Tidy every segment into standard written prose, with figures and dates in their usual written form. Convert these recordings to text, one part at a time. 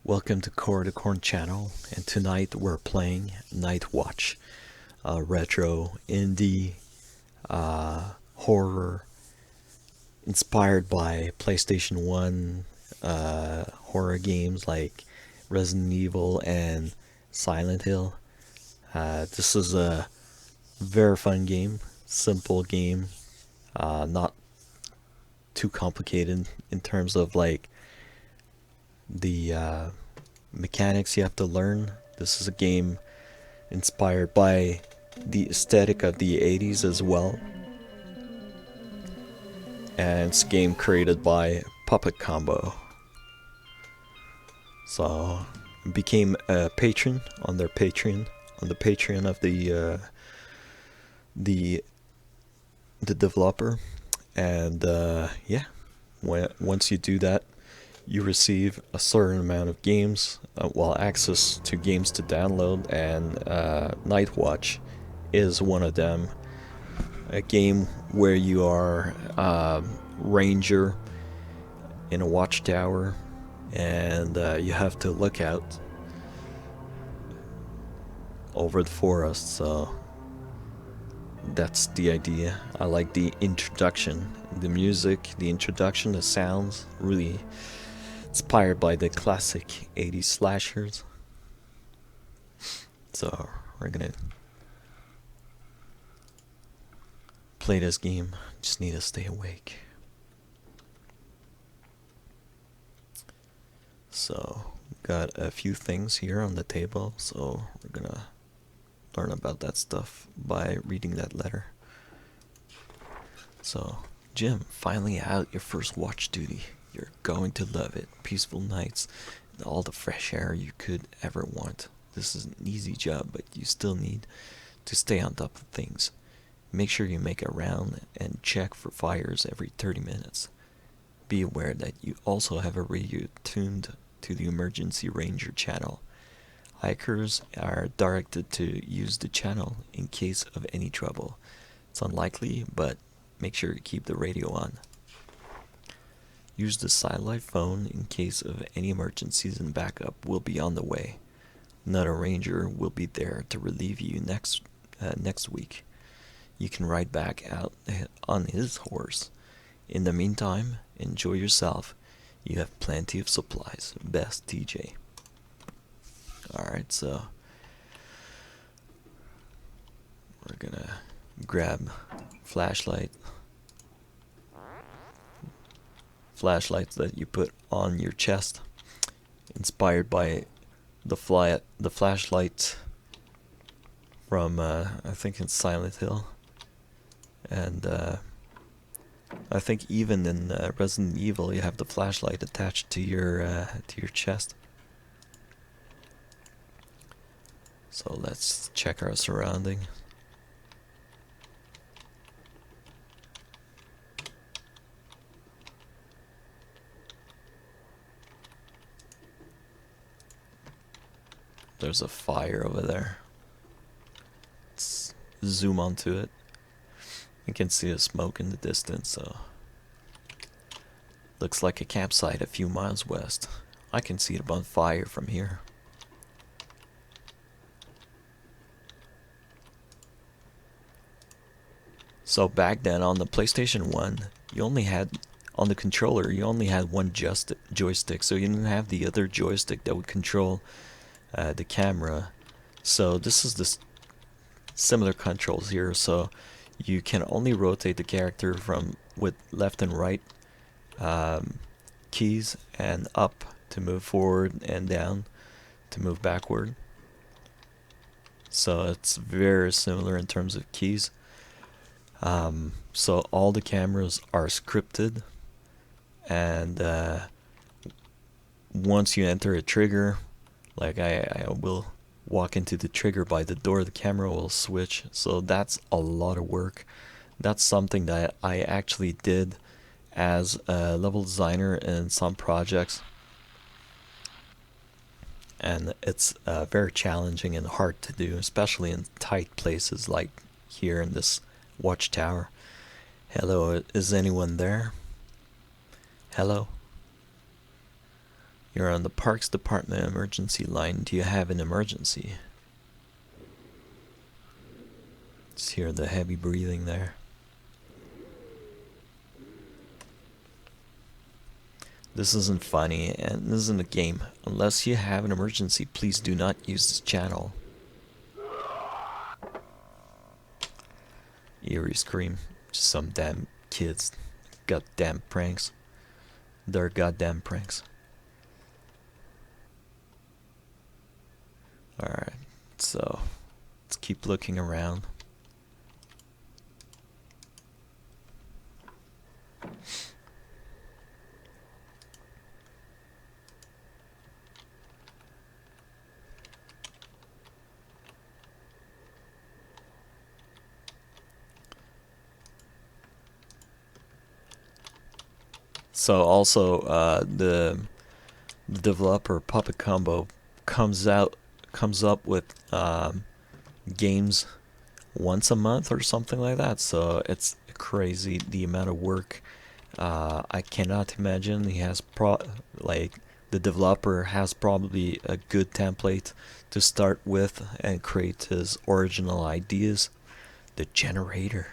Welcome to Core to Corn channel, and tonight we're playing Night Watch, a retro indie horror inspired by PlayStation 1 horror games like Resident Evil and Silent Hill. This is a very fun game, simple game, not too complicated in terms of like the mechanics you have to learn. This is a game inspired by the aesthetic of the 80s as well. And it's a game created by Puppet Combo. So I became a patron on their Patreon, on the Patreon of the developer. And yeah, once you do that, you receive a certain amount of games, access to games to download, and Night Watch is one of them. A game where you are a ranger in a watchtower, and you have to look out over the forest. So that's the idea. I like the introduction, the music, the introduction, the sounds, really inspired by the classic 80s slashers. So we're gonna play this game. Just need to stay awake. So got a few things here on the table, so we're gonna learn about that stuff by reading that letter. So, Jim, finally out your first watch duty. You're going to love it. Peaceful nights and all the fresh air you could ever want. This is an easy job, but you still need to stay on top of things. Make sure you make a round and check for fires every 30 minutes. Be aware that you also have a radio tuned to the emergency ranger channel. Hikers are directed to use the channel in case of any trouble. It's unlikely, but make sure you keep the radio on. Use the satellite phone in case of any emergencies, and backup will be on the way. Another ranger will be there to relieve you next week. You can ride back out on his horse. In the meantime, enjoy yourself. You have plenty of supplies. Best, TJ. Alright, so we're gonna grab flashlights that you put on your chest, inspired by the flashlight from I think it's Silent Hill, and I think even in Resident Evil you have the flashlight attached to your chest. So let's check our surroundings. There's a fire over there. Let's zoom onto it. You can see the smoke in the distance, so looks like a campsite a few miles west. I can see it on fire from here. So back then on the PlayStation 1, you only had, on the controller, you only had one joystick, so you didn't have the other joystick that would control the camera. So this is the similar controls here, so you can only rotate the character from with left and right keys, and up to move forward and down to move backward. So it's very similar in terms of keys. So all the cameras are scripted, and once you enter a trigger, like I will walk into the trigger by the door, the camera will switch. So that's a lot of work. That's something that I actually did as a level designer in some projects, and it's very challenging and hard to do, especially in tight places like here in this watchtower. Hello, is anyone there? Hello? You're on the Parks Department emergency line. Do you have an emergency? Just hear the heavy breathing there. This isn't funny, and this isn't a game. Unless you have an emergency, please do not use this channel. Eerie scream. Just some damn kids. Goddamn pranks. They're goddamn pranks. Alright, so let's keep looking around. So also, the developer Puppet Combo comes up with games once a month or something like that. So it's crazy the amount of work. I cannot imagine he has the developer has probably a good template to start with and create his original ideas. The generator.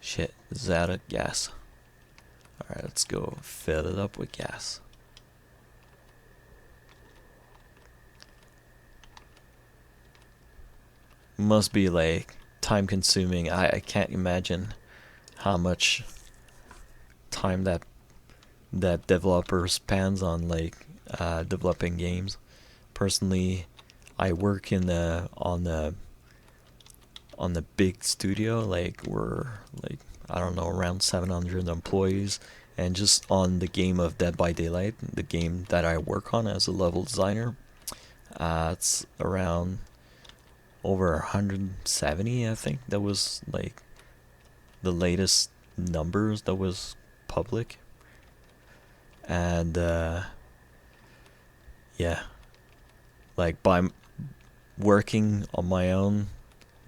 Shit, is that a gas? Alright, let's go fill it up with gas. Must be like time consuming. I can't imagine how much time that developer spends on developing games. Personally, I work in on the big studio. Like we're like, I don't know, around 700 employees, and just on the game of Dead by Daylight, the game that I work on as a level designer, it's around over 170, I think. That was like the latest numbers that was public. And yeah, like by working on my own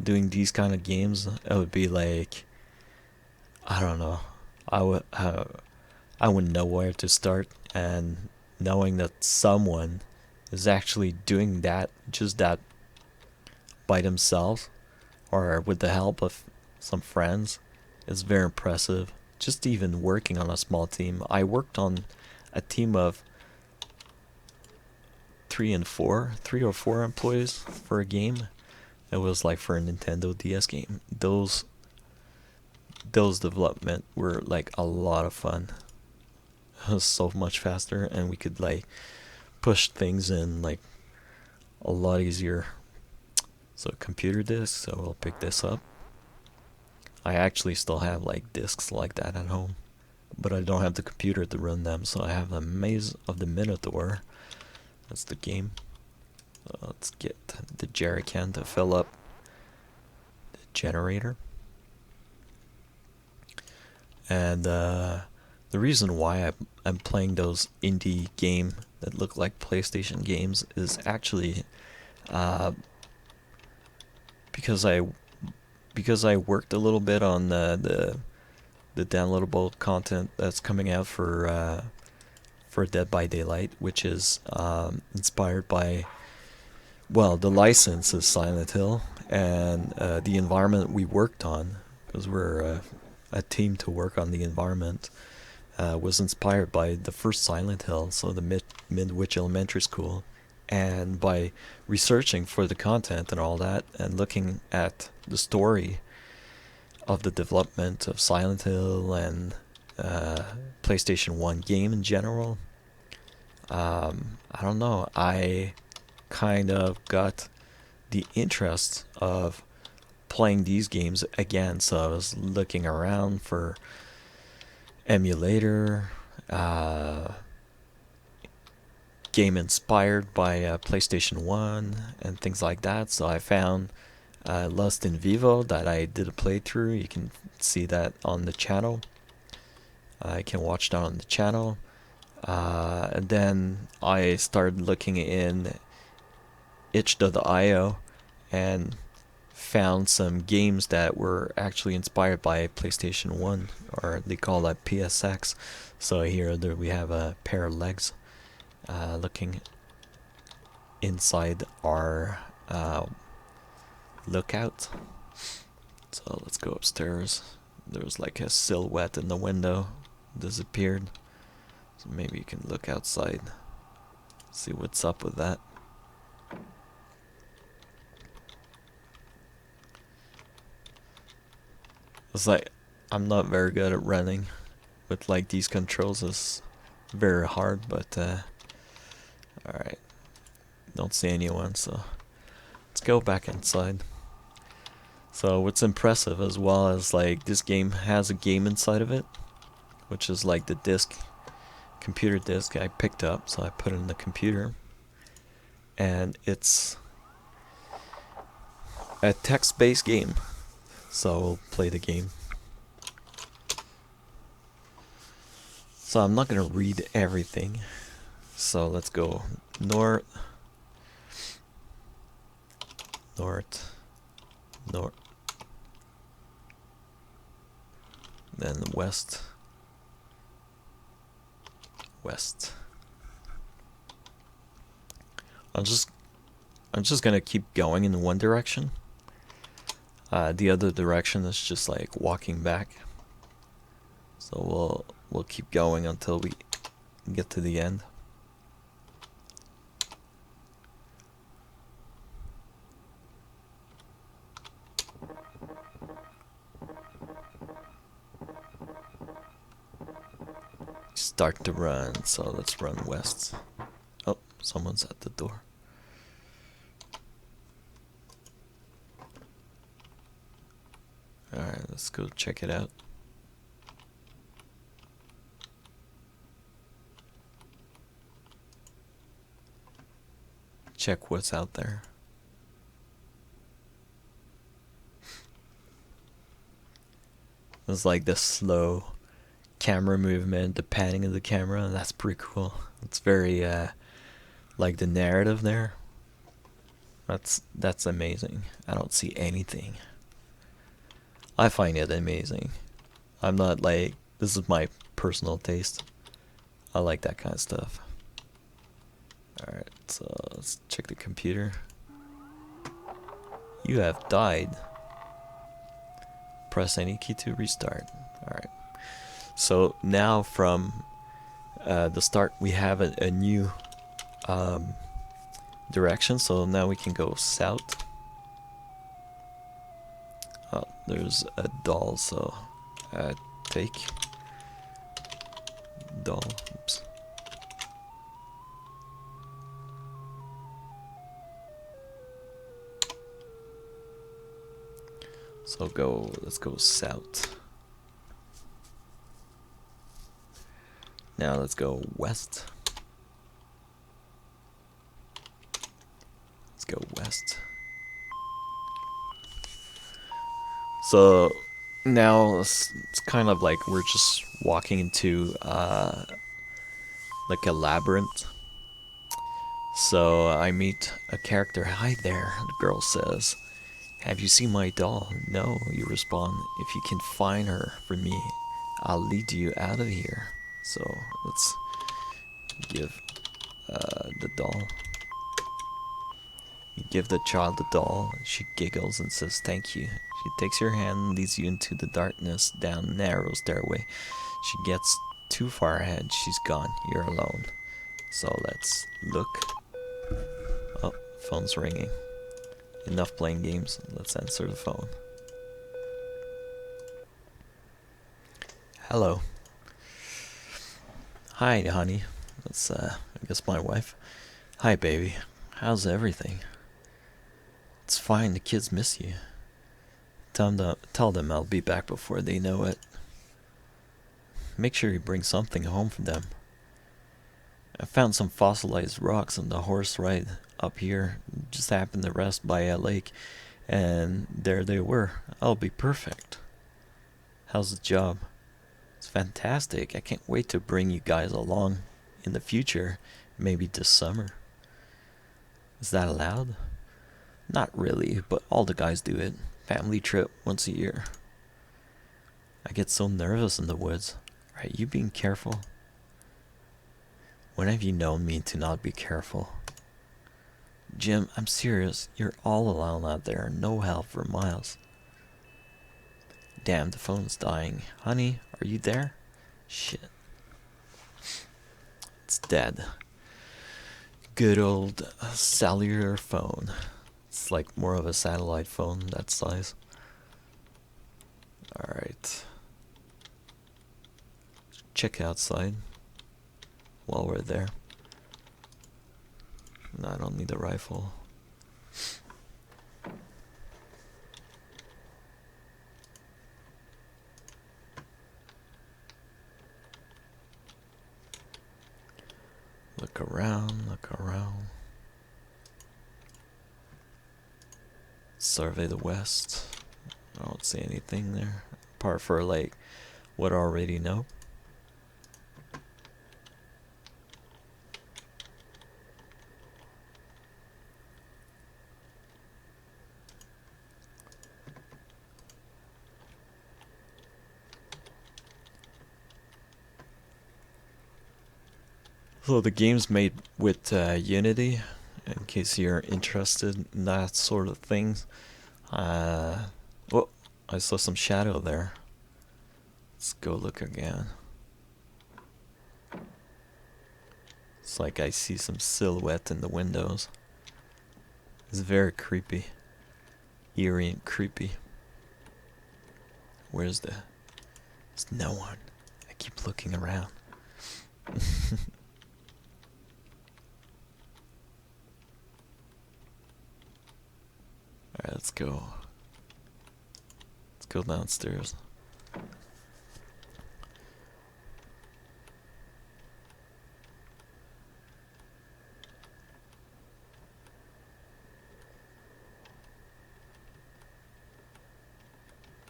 doing these kind of games, it would be like, I don't know, I wouldn't know where to start. And knowing that someone is actually doing that, just that, by themselves or with the help of some friends, is very impressive. Just even working on a small team. I worked on a team of 3 or 4 employees for a game. It was like for a Nintendo DS game. Those development were like a lot of fun. It was so much faster, and we could like push things in like a lot easier. So computer discs, so we'll pick this up. I actually still have like discs like that at home, but I don't have the computer to run them, so I have the Maze of the Minotaur. That's the game. Let's get the jerry can to fill up the generator. And the reason why I'm playing those indie game that look like PlayStation games is actually because I worked a little bit on the downloadable content that's coming out for Dead by Daylight, which is inspired by, well, the license is Silent Hill, and the environment we worked on, because we're a team to work on the environment, was inspired by the first Silent Hill, so the Midwich Elementary School. And by researching for the content and all that, and looking at the story of the development of Silent Hill and PlayStation 1 game in general, I don't know, I kind of got the interest of playing these games again. So I was looking around for emulator, game inspired by PlayStation 1 and things like that. So I found Lust in Vivo that I did a playthrough. You can see that on the channel. I can watch that on the channel. And then I started looking in itch.io, and found some games that were actually inspired by PlayStation 1, or they call that PSX. So here there we have a pair of legs looking inside our lookout. So let's go upstairs. There was like a silhouette in the window, disappeared. So maybe you can look outside, see what's up with that. It's like I'm not very good at running with like these controls. It's very hard, but alright. Don't see anyone, so let's go back inside. So what's impressive as well is like this game has a game inside of it, which is like the disc, computer disc I picked up, so I put it in the computer, and it's a text-based game. So we'll play the game. So I'm not gonna read everything. So let's go north, then west. I'm just gonna keep going in one direction. The other direction is just like walking back. So we'll keep going until we get to the end. Start to run, so let's run west. Oh, someone's at the door. Alright, let's go check it out. Check what's out there. It's like the slow camera movement, the panning of the camera. That's pretty cool. It's very like the narrative there. That's amazing. I don't see anything. I find it amazing. I'm not like, this is my personal taste. I like that kind of stuff. Alright, so let's check the computer. You have died. Press any key to restart. Alright. So now from the start we have a new direction. So now we can go south. Oh, there's a doll, so take doll. Oops. So let's go south. Now let's go west. Let's go west. So now it's kind of like we're just walking into like a labyrinth. So I meet a character. Hi there, the girl says. Have you seen my doll? No, you respond. If you can find her for me, I'll lead you out of here. So let's give the doll. You give the child the doll. She giggles and says thank you. She takes your hand and leads you into the darkness down a narrow stairway. She gets too far ahead. She's gone. You're alone. So let's look. Oh, phone's ringing. Enough playing games. Let's answer the phone. Hello. Hi, honey. That's I guess my wife. Hi, baby. How's everything? It's fine. The kids miss you. Tell them I'll be back before they know it. Make sure you bring something home for them. I found some fossilized rocks on the horse ride up here. Just happened to rest by a lake, and there they were. I'll be perfect. How's the job? It's fantastic. I can't wait to bring you guys along in the future, maybe this summer. Is that allowed? Not really, but all the guys do it. Family trip once a year. I get so nervous in the woods. Right, you being careful? When have you known me to not be careful? Jim, I'm serious. You're all alone out there. No help for miles. Damn, the phone's dying. Honey, are you there? Shit. It's dead. Good old cellular phone. It's like more of a satellite phone, that size. Alright. Check outside while we're there. No, I don't need a rifle. Look around, look around. Survey the west. I don't see anything there. Apart for like what I already know. So the game's made with Unity, in case you're interested in that sort of things. Oh, I saw some shadow there. Let's go look again. It's like I see some silhouette in the windows. It's very creepy. Eerie and creepy. Where's the... There's no one. I keep looking around. Alright, let's go. Let's go downstairs.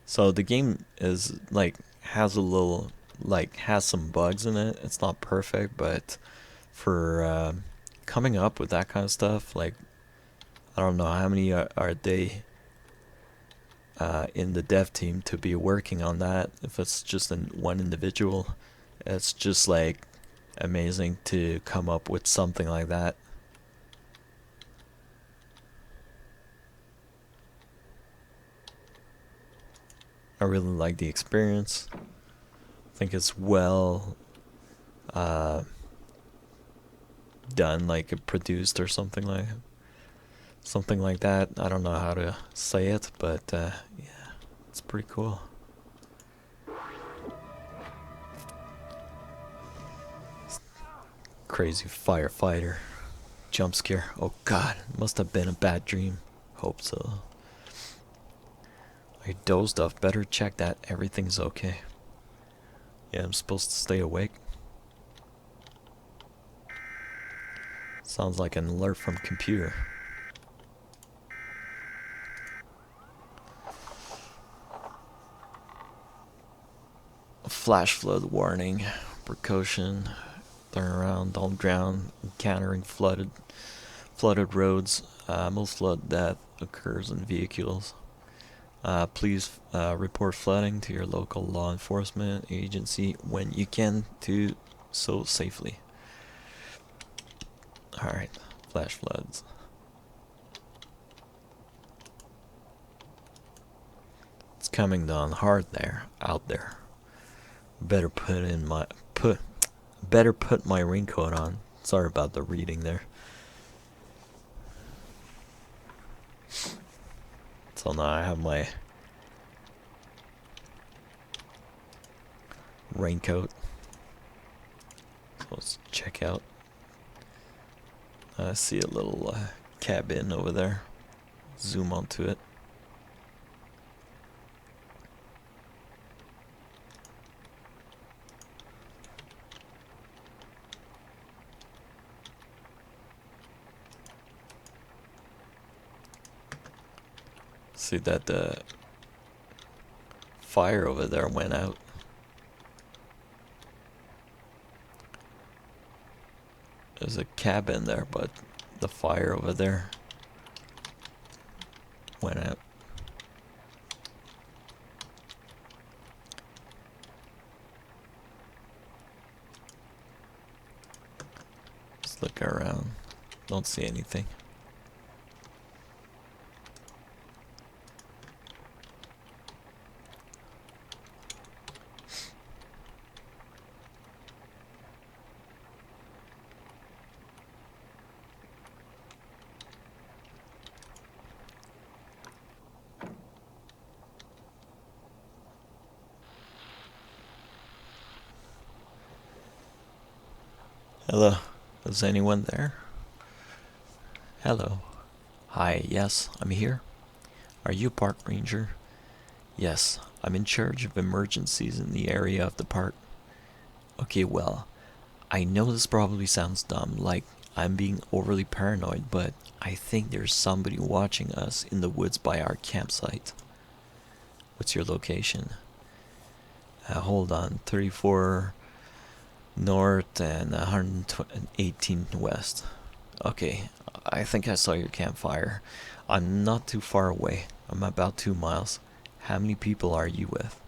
So the game is like has a little like has some bugs in it. It's not perfect, but for coming up with that kind of stuff, like I don't know how many are they in the dev team to be working on that. If it's just one individual, it's just like amazing to come up with something like that. I really like the experience. I think it's well done, like produced or something like that. I don't know how to say it, but yeah, it's pretty cool. Crazy firefighter jump scare. Oh god, must have been a bad dream. Hope so. I dozed off. Better check that everything's okay. Yeah, I'm supposed to stay awake. Sounds like an alert from computer. Flash flood warning. Precaution. Turn around, don't drown. Encountering flooded roads. Most flood death occurs in vehicles. Please report flooding to your local law enforcement agency when you can do so safely. Alright, flash floods. It's coming down hard out there. Better put my raincoat on. Sorry about the reading there. So now I have my raincoat. So let's check out. I see a little cabin over there. Zoom onto it. See that the fire over there went out. There's a cabin there, but the fire over there went out. Just look around. Don't see anything. Hello, is anyone there? Hello. Hi, yes, I'm here. Are you a park ranger? Yes, I'm in charge of emergencies in the area of the park. Okay, well, I know this probably sounds dumb, like I'm being overly paranoid, but I think there's somebody watching us in the woods by our campsite. What's your location? Hold on, 34 north and 118 west. Okay, I think I saw your campfire. I'm not too far away. I'm about 2 miles. How many people are you with?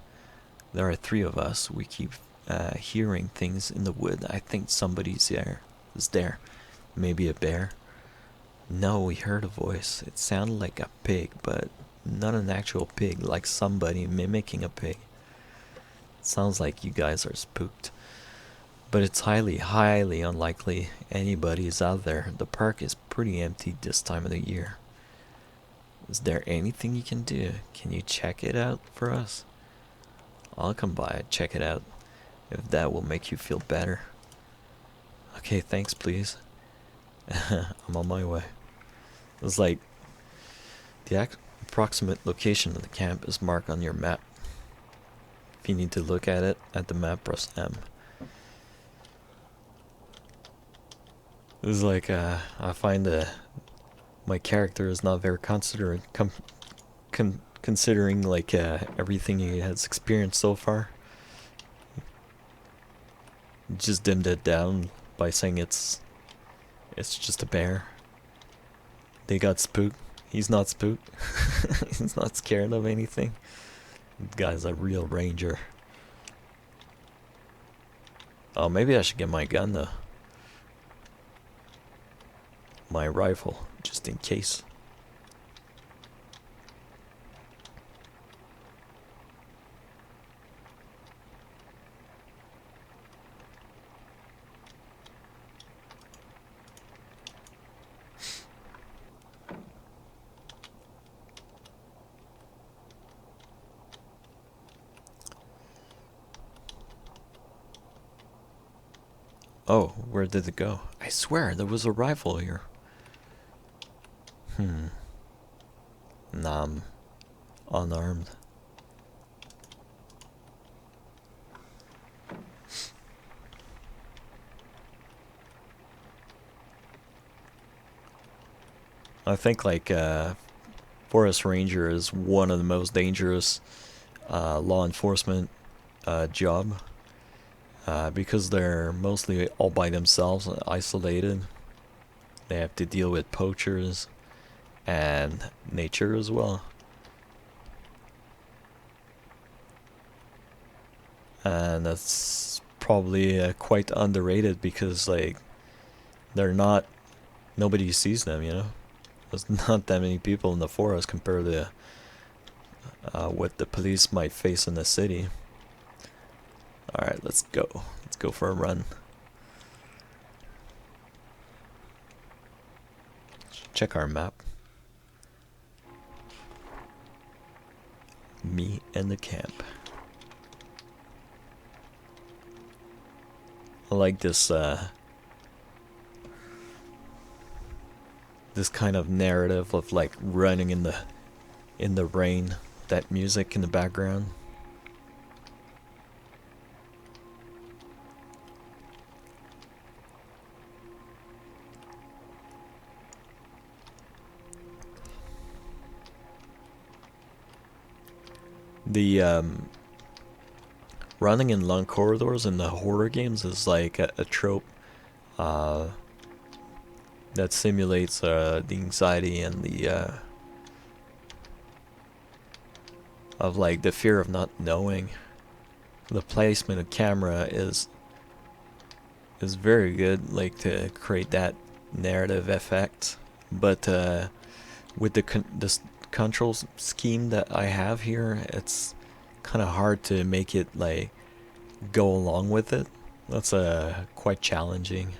There are three of us. We keep hearing things in the wood. I think somebody's there. Is there? Maybe a bear? No, we heard a voice. It sounded like a pig, but not an actual pig, like somebody mimicking a pig. It sounds like you guys are spooked. But it's highly unlikely anybody is out there. The park is pretty empty this time of the year. Is there anything you can do? Can you check it out for us? I'll come by and check it out, if that will make you feel better. Okay, thanks, please. I'm on my way. It's like, the approximate location of the camp is marked on your map. If you need to look at it, at the map, press M. It's like, I find that my character is not very considerate, considering like everything he has experienced so far. Just dimmed it down by saying it's just a bear. They got spooked. He's not spooked. He's not scared of anything. The guy's a real ranger. Oh, maybe I should get my gun though. My rifle, just in case. Oh, where did it go? I swear there was a rifle here. Nah, I'm unarmed. I think like forest ranger is one of the most dangerous law enforcement job because they're mostly all by themselves, isolated. They have to deal with poachers and nature as well. And that's probably quite underrated because like they're not, nobody sees them, you know. There's not that many people in the forest compared to what the police might face in the city. Alright, let's go. Let's go for a run. Check our map. Me and the camp. I like this this kind of narrative of like running in the rain, that music in the background. The running in long corridors in the horror games is like a trope that simulates the anxiety and of like the fear of not knowing. The placement of camera is very good, like to create that narrative effect. But with the control scheme that I have here, it's kind of hard to make it like go along with it. That's quite challenging.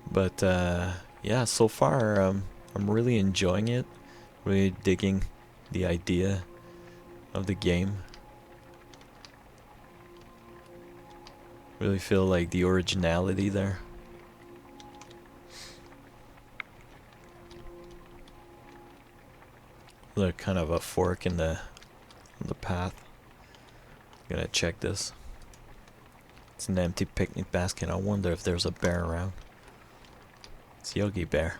But yeah, so far I'm really enjoying it. Really digging the idea of the game. Really feel like the originality there. Look, kind of a fork in the path. I'm gonna check this. It's an empty picnic basket. I wonder if there's a bear around. It's Yogi Bear.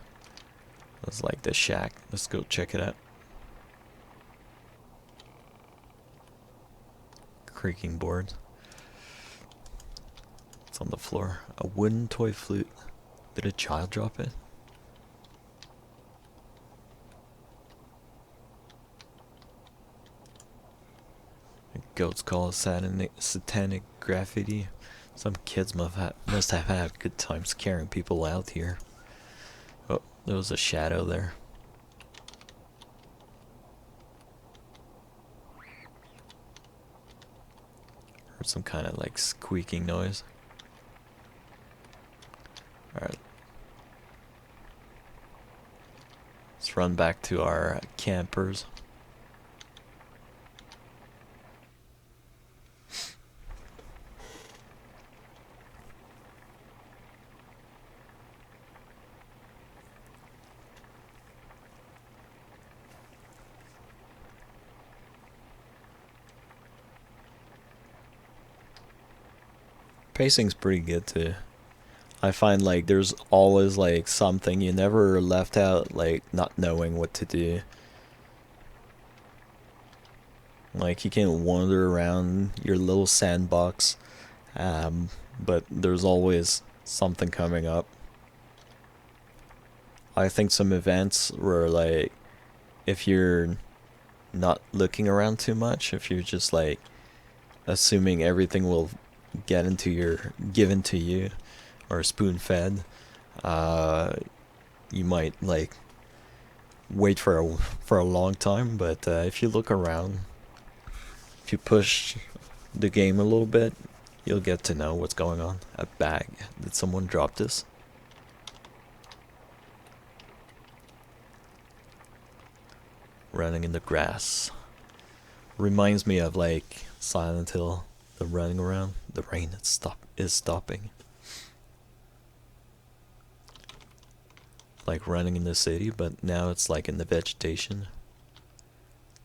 That's like the shack. Let's go check it out. Creaking board. It's on the floor. A wooden toy flute. Did a child drop it? A goat's call, satanic graffiti. Some kids must have had good times scaring people out here. Oh, there was a shadow there. Heard some kind of like squeaking noise. Alright. Let's run back to our campers. Pacing's pretty good too. I find like there's always like something you never left out, like not knowing what to do. Like you can wander around your little sandbox, but there's always something coming up. I think some events where like if you're not looking around too much, if you're just like assuming everything will get into your given to you or spoon fed, uh, you might like wait for a long time. But if you look around, if you push the game a little bit, you'll get to know what's going on. A bag. Did someone drop this? Running in the grass. Reminds me of like Silent Hill. The running around. The rain is stopping. Like running in the city, but now it's like in the vegetation.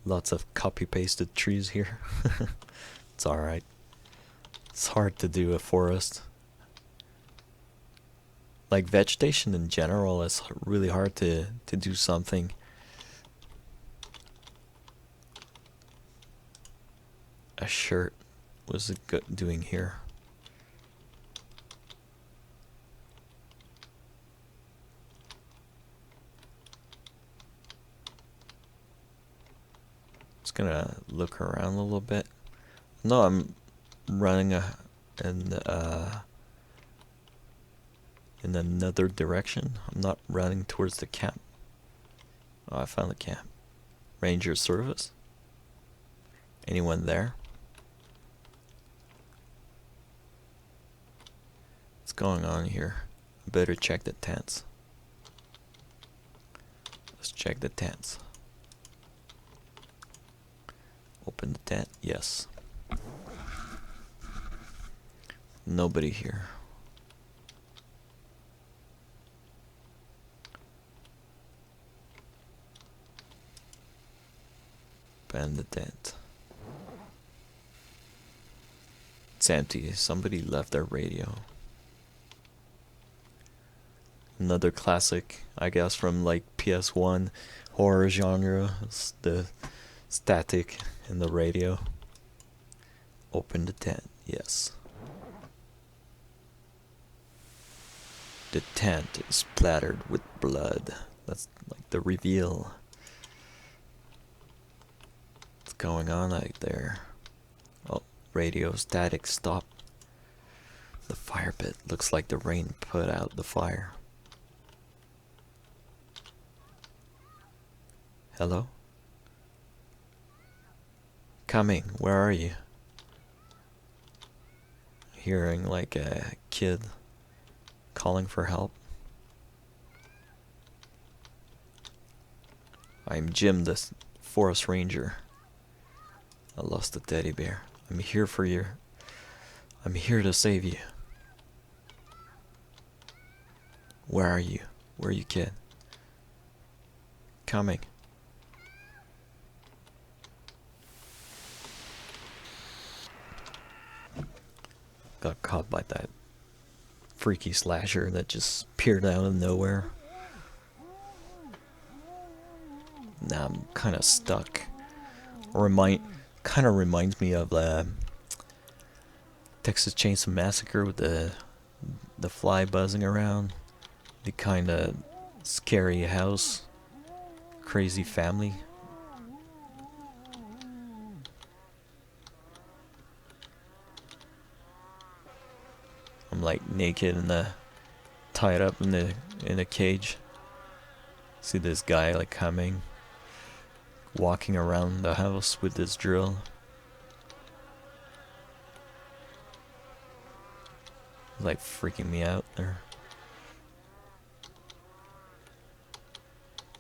Lots of copy pasted trees here. It's alright. It's hard to do a forest. Like vegetation in general is really hard to do something. A shirt. What's it doing here? Just gonna look around a little bit. No, I'm running in another direction. I'm not running towards the camp. Oh, I found the camp. Ranger service. Anyone there? What's going on here? I better check the tents. Let's check the tents. Open the tent. Yes. Nobody here. Open the tent. It's empty. Somebody left their radio. Another classic, I guess, from like PS1 horror genre. It's the static in the radio. Open the tent, yes. The tent is splattered with blood. That's like the reveal. What's going on out there? Oh, radio static stop. The fire pit looks like the rain put out the fire. Hello? Coming, where are you? Hearing like a kid calling for help. I'm Jim, the forest ranger. I lost a teddy bear. I'm here for you. I'm here to save you. Where are you? Where are you, kid? Coming. Got caught by that freaky slasher that just appeared out of nowhere. Now I'm kind of stuck. Kind of reminds me of Texas Chainsaw Massacre with the fly buzzing around, the kind of scary house, crazy family. I'm like naked and tied up in a cage. See this guy like coming, walking around the house with this drill. Like freaking me out there.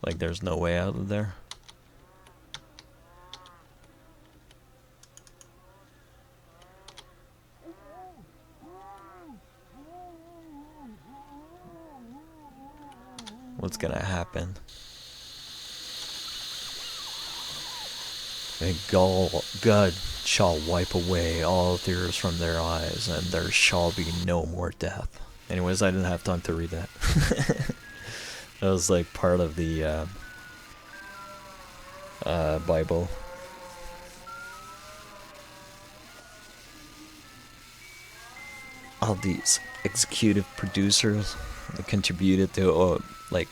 Like there's no way out of there. What's gonna happen? And God shall wipe away all tears from their eyes, and there shall be no more death. Anyways, I didn't have time to read that. That was like part of the Bible. All these executive producers that contributed to like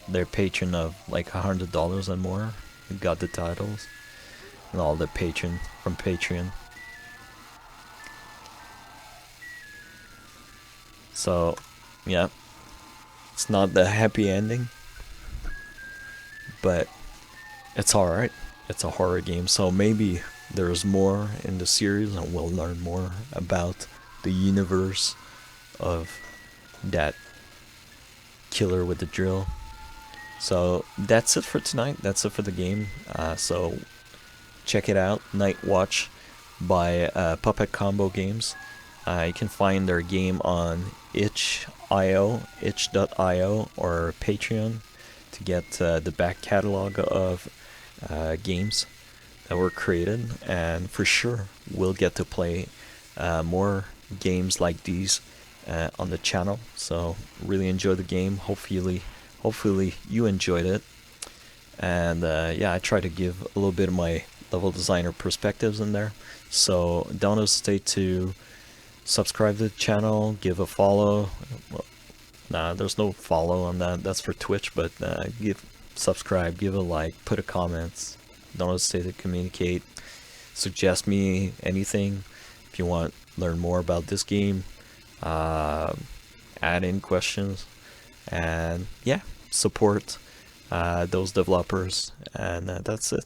their patron of like $100 and more got the titles, and all the patron from Patreon. So yeah, it's not the happy ending, but it's alright. It's a horror game, so maybe there's more in the series and we'll learn more about the universe of that killer with the drill. So that's it for tonight. That's it for the game. So check it out, Night Watch by Puppet Combo Games. You can find their game on itch.io or Patreon to get the back catalog of games that were created, and for sure we'll get to play more games like these on the channel. So really enjoy the game. Hopefully you enjoyed it, and yeah, I try to give a little bit of my level designer perspectives in there. So don't hesitate to subscribe to the channel, give a follow. Well, nah, there's no follow on that, that's for Twitch, but subscribe, give a like, put a comment. Don't hesitate to communicate, suggest me anything if you want to learn more about this game, add in questions, and yeah, support those developers, and that's it.